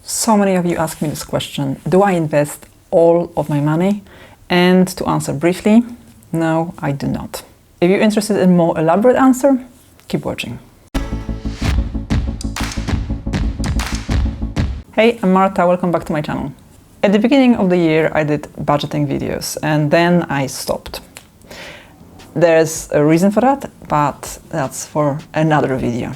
So many of you ask me this question: do I invest all of my money? And to answer briefly, no, I do not. If you're interested in a more elaborate answer, keep watching. Hey, I'm Marta, welcome back to my channel. At the beginning of the year I did budgeting videos and then I stopped. There's a reason for that, but that's for another video.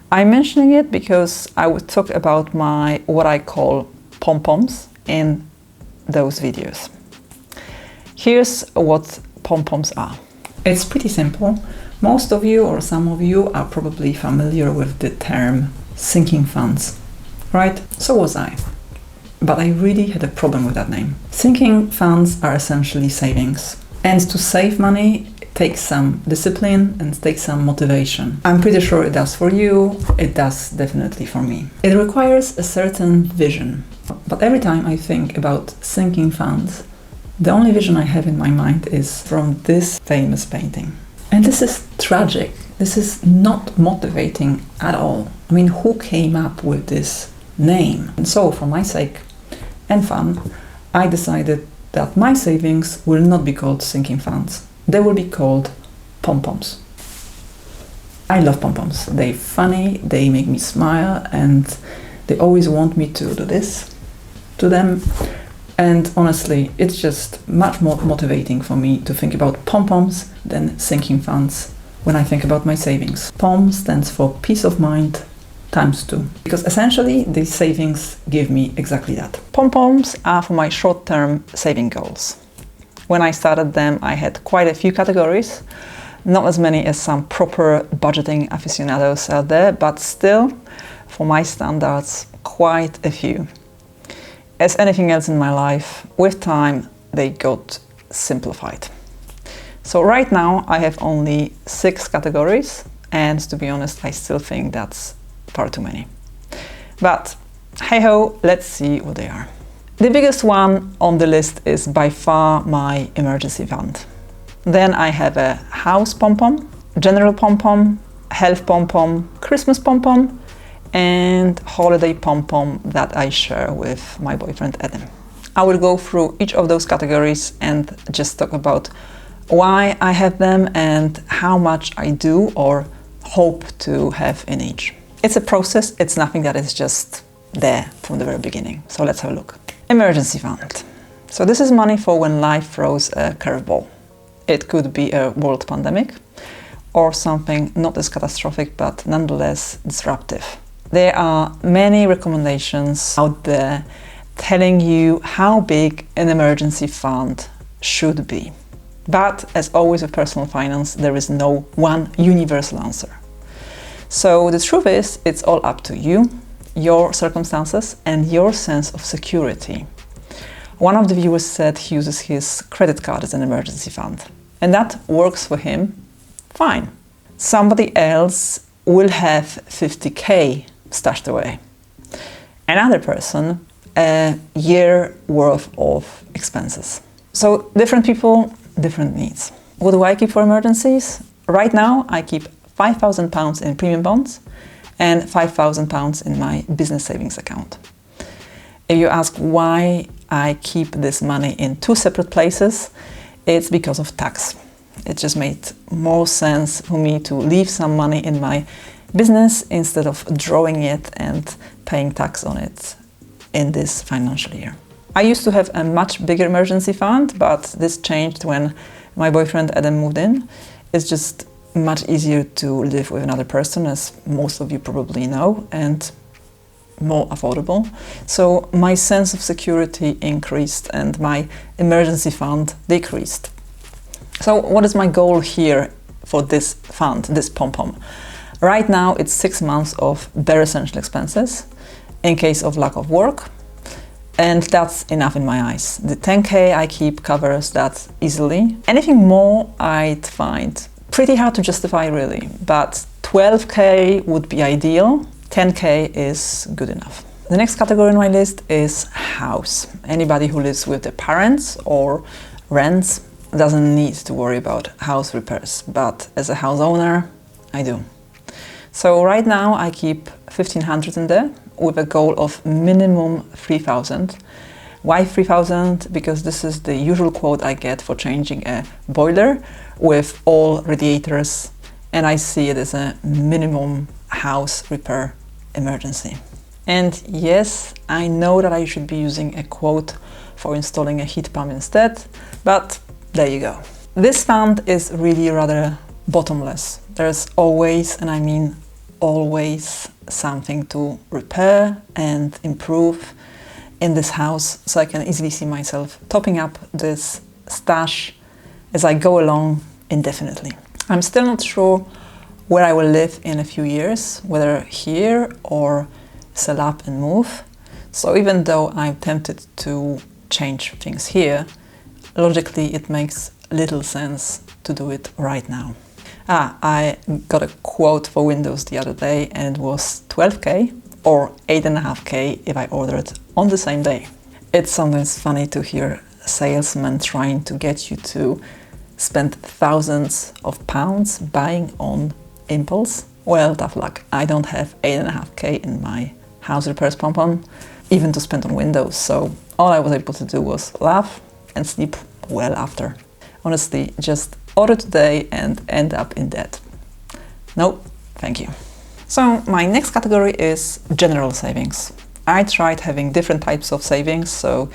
I'm mentioning it because I would talk about what I call pompons in those videos. Here's what pompons are. It's pretty simple. Most of you or some of you are probably familiar with the term sinking funds, right? So was I. But I really had a problem with that name. Sinking funds are essentially savings. And to save money takes some discipline and takes some motivation. I'm pretty sure it does for you, it does definitely for me. It requires a certain vision. But every time I think about sinking funds, the only vision I have in my mind is from this famous painting. And this is tragic. This is not motivating at all. I mean, who came up with this name? And so, for my sake and fun, I decided that my savings will not be called sinking funds. They will be called pompoms. I love pompoms. They're funny, they make me smile, and they always want me to do this to them. And honestly, it's just much more motivating for me to think about pompoms than sinking funds when I think about my savings. POM stands for peace of mind times 2. Because essentially, these savings give me exactly that. Pompoms are for my short-term saving goals. When I started them, I had quite a few categories, not as many as some proper budgeting aficionados out there, but still, for my standards, quite a few. As anything else in my life, with time, they got simplified. So right now, I have only 6 categories, and to be honest, I still think that's far too many. But hey-ho, let's see what they are. The biggest one on the list is by far my emergency fund. Then I have a house pompom, general pompom, health pompom, Christmas pompom, and holiday pompom that I share with my boyfriend Adam. I will go through each of those categories and just talk about why I have them and how much I do or hope to have in each. It's a process, it's nothing that is just there from the very beginning. So let's have a look. Emergency fund. So this is money for when life throws a curveball. It could be a world pandemic or something not as catastrophic but nonetheless disruptive. There are many recommendations out there telling you how big an emergency fund should be. But as always with personal finance, there is no one universal answer. So the truth is, it's all up to you, your circumstances and your sense of security. One of the viewers said he uses his credit card as an emergency fund, and that works for him fine. Somebody else will have 50k stashed away. Another person, a year worth of expenses. So different people, different needs. What do I keep for emergencies? Right now I keep £5,000 in premium bonds and £5,000 in my business savings account. If you ask why I keep this money in 2 separate places, it's because of tax. It just made more sense for me to leave some money in my business instead of drawing it and paying tax on it in this financial year. I used to have a much bigger emergency fund, but this changed when my boyfriend Adam moved in. It's just much easier to live with another person, as most of you probably know, and more affordable. So my sense of security increased and my emergency fund decreased. So what is my goal here for this fund, this pompom? Right now it's 6 months of bare essential expenses in case of lack of work, and that's enough in my eyes. The 10k I keep covers that easily. Anything more I'd find pretty hard to justify really, but 12k would be ideal, 10k is good enough. The next category on my list is house. Anybody who lives with their parents or rents doesn't need to worry about house repairs, but as a house owner, I do. So right now I keep 1,500 in there, with a goal of minimum 3,000. Why 3,000? Because this is the usual quote I get for changing a boiler with all radiators, and I see it as a minimum house repair emergency. And yes, I know that I should be using a quote for installing a heat pump instead, but there you go. This fund is really rather bottomless. There's always, and I mean always, something to repair and improve in this house, so I can easily see myself topping up this stash as I go along indefinitely. I'm still not sure where I will live in a few years, whether here or sell up and move. So even though I'm tempted to change things here, logically it makes little sense to do it right now. I got a quote for Windows the other day, and it was 12k or 8.5k if I ordered on the same day. It's sometimes funny to hear salesmen trying to get you to spend thousands of pounds buying on impulse. Well, tough luck. I don't have 8.5k in my house repairs pom-pom, even to spend on Windows, so all I was able to do was laugh and sleep well after. Honestly, just order today and end up in debt. No, thank you. So my next category is general savings. I tried having different types of savings, so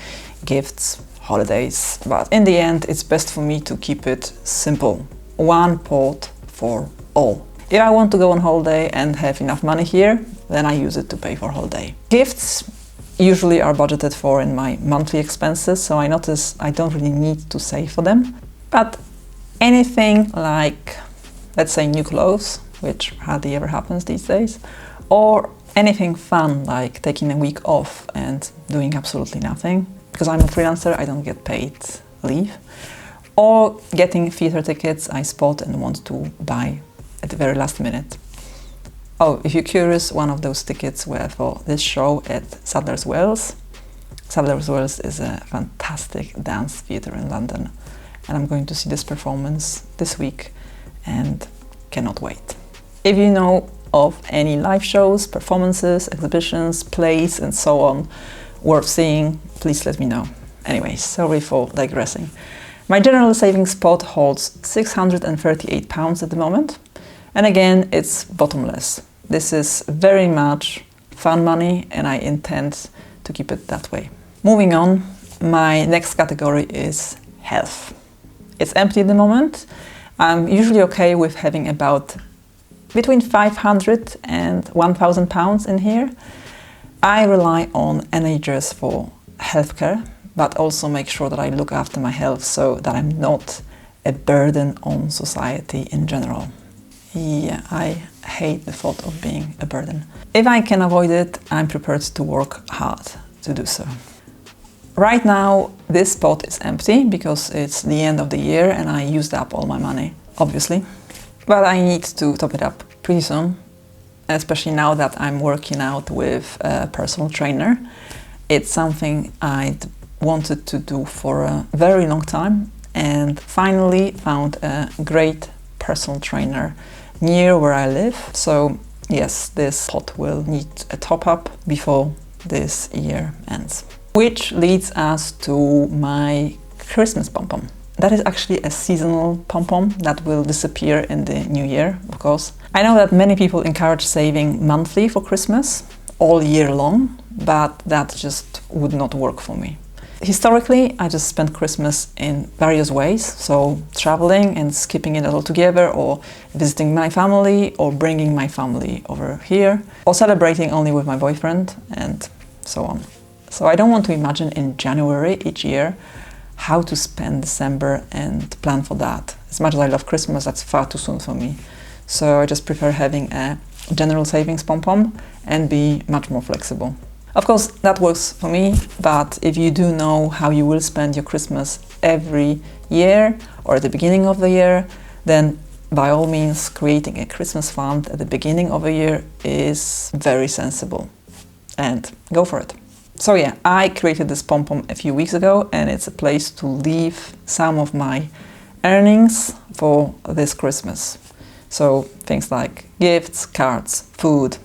gifts, holidays, but in the end it's best for me to keep it simple. One pot for all. If I want to go on holiday and have enough money here, then I use it to pay for holiday. Gifts usually are budgeted for in my monthly expenses, so I notice I don't really need to save for them. But anything like, let's say, new clothes, which hardly ever happens these days, or anything fun like taking a week off and doing absolutely nothing, because I'm a freelancer, I don't get paid leave, or getting theater tickets I spot and want to buy at the very last minute. Oh, if you're curious, one of those tickets were for this show at Sadler's Wells. Sadler's Wells is a fantastic dance theatre in London, and I'm going to see this performance this week and cannot wait. If you know of any live shows, performances, exhibitions, plays and so on worth seeing, please let me know. Anyway, sorry for digressing. My general savings pot holds £638 at the moment, and again it's bottomless. This is very much fun money and I intend to keep it that way. Moving on, my next category is health. It's empty at the moment. I'm usually okay with having about between 500 and 1,000 pounds in here. I rely on NHS for healthcare, but also make sure that I look after my health so that I'm not a burden on society in general. Yeah, I hate the thought of being a burden. If I can avoid it, I'm prepared to work hard to do so. Right now, this pot is empty because it's the end of the year and I used up all my money, obviously. But I need to top it up pretty soon, especially now that I'm working out with a personal trainer. It's something I'd wanted to do for a very long time and finally found a great personal trainer near where I live. So yes, this pot will need a top up before this year ends. Which leads us to my Christmas pom-pom. That is actually a seasonal pom-pom that will disappear in the new year, of course. I know that many people encourage saving monthly for Christmas, all year long, but that just would not work for me. Historically, I just spent Christmas in various ways, so traveling and skipping it altogether, or visiting my family, or bringing my family over here, or celebrating only with my boyfriend, and so on. So I don't want to imagine in January each year how to spend December and plan for that. As much as I love Christmas, that's far too soon for me. So I just prefer having a general savings pom-pom and be much more flexible. Of course, that works for me, but if you do know how you will spend your Christmas every year or at the beginning of the year, then by all means, creating a Christmas fund at the beginning of a year is very sensible. And go for it. So yeah, I created this pom-pom a few weeks ago and it's a place to leave some of my earnings for this Christmas. So things like gifts, cards, food,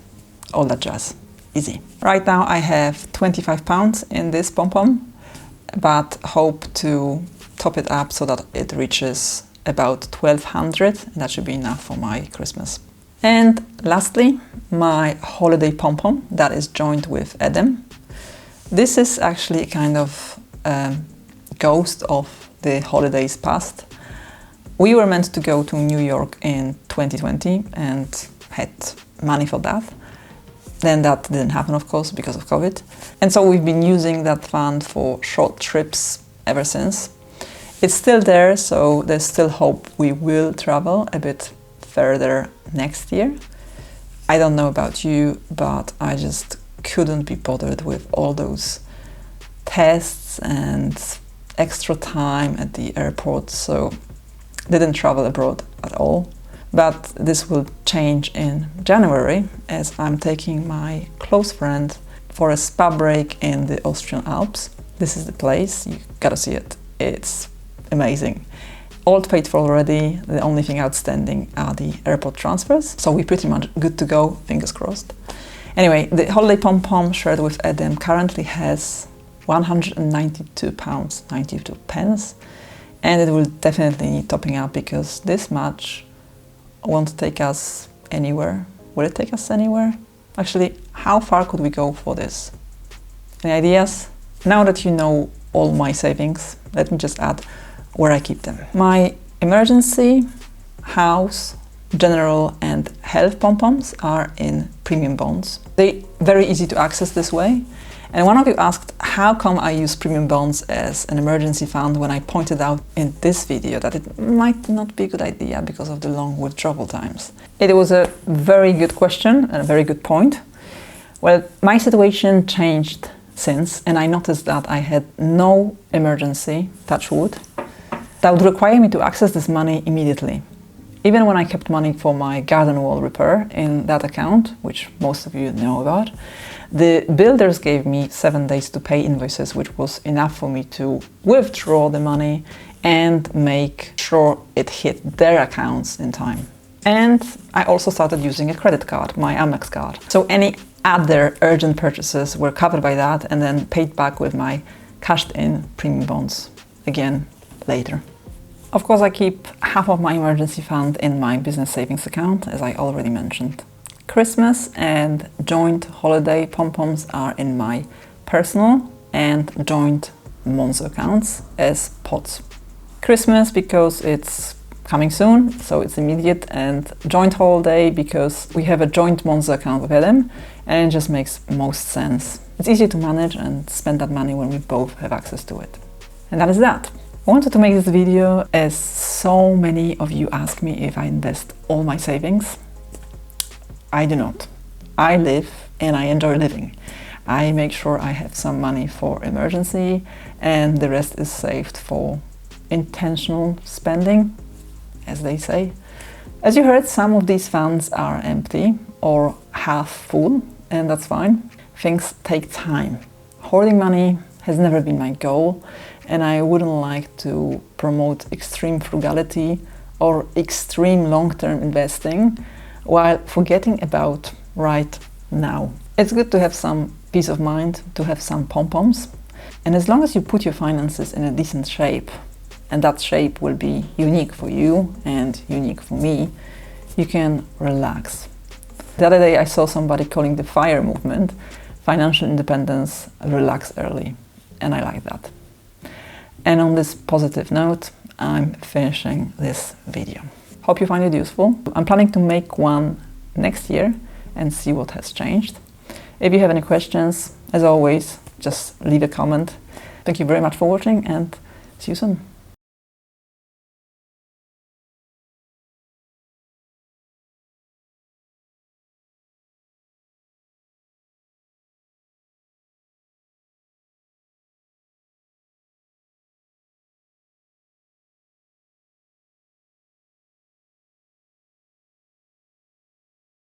all that jazz. Easy. Right now I have 25 pounds in this pom-pom, but hope to top it up so that it reaches about 1200, and that should be enough for my Christmas. And lastly, my holiday pom-pom that is joined with Edem. This is actually a kind of ghost of the holidays past. We were meant to go to New York in 2020 and had money for that. Then that didn't happen, of course, because of COVID. And so we've been using that fund for short trips ever since. It's still there, so there's still hope we will travel a bit further next year. I don't know about you, but I just couldn't be bothered with all those tests and extra time at the airport, so didn't travel abroad at all. But this will change in January, as I'm taking my close friend for a spa break in the Austrian Alps. This is the place, you gotta see it. It's amazing. All paid for already, the only thing outstanding are the airport transfers, so we're pretty much good to go, fingers crossed. Anyway, the holiday pom-pom shared with Edem currently has £192.92, and it will definitely need topping up because this much won't take us anywhere. Will it take us anywhere? Actually, how far could we go for this? Any ideas? Now that you know all my savings, let me just add where I keep them. My emergency, house, general and health pom-poms are in premium bonds. They're very easy to access this way. And one of you asked how come I use premium bonds as an emergency fund when I pointed out in this video that it might not be a good idea because of the long withdrawal times. It was a very good question and a very good point. Well, my situation changed since, and I noticed that I had no emergency, touch wood, that would require me to access this money immediately. Even when I kept money for my garden wall repair in that account, which most of you know about, the builders gave me 7 days to pay invoices, which was enough for me to withdraw the money and make sure it hit their accounts in time. And I also started using a credit card, my Amex card. So any other urgent purchases were covered by that and then paid back with my cashed in premium bonds again later. Of course, I keep half of my emergency fund in my business savings account, as I already mentioned. Christmas and joint holiday pom-poms are in my personal and joint Monzo accounts as pots. Christmas because it's coming soon, so it's immediate, and joint holiday because we have a joint Monzo account with Edem and it just makes most sense. It's easy to manage and spend that money when we both have access to it. And that is that. I wanted to make this video as so many of you ask me if I invest all my savings. I do not. I live and I enjoy living. I make sure I have some money for emergency and the rest is saved for intentional spending, as they say. As you heard, some of these funds are empty or half full, and that's fine. Things take time. Hoarding money has never been my goal, and I wouldn't like to promote extreme frugality or extreme long-term investing while forgetting about right now. It's good to have some peace of mind, to have some pom-poms, and as long as you put your finances in a decent shape, and that shape will be unique for you and unique for me, you can relax. The other day I saw somebody calling the FIRE movement financial independence, relax early, and I like that. And on this positive note, I'm finishing this video. Hope you find it useful. I'm planning to make one next year and see what has changed. If you have any questions, as always, just leave a comment. Thank you very much for watching and see you soon.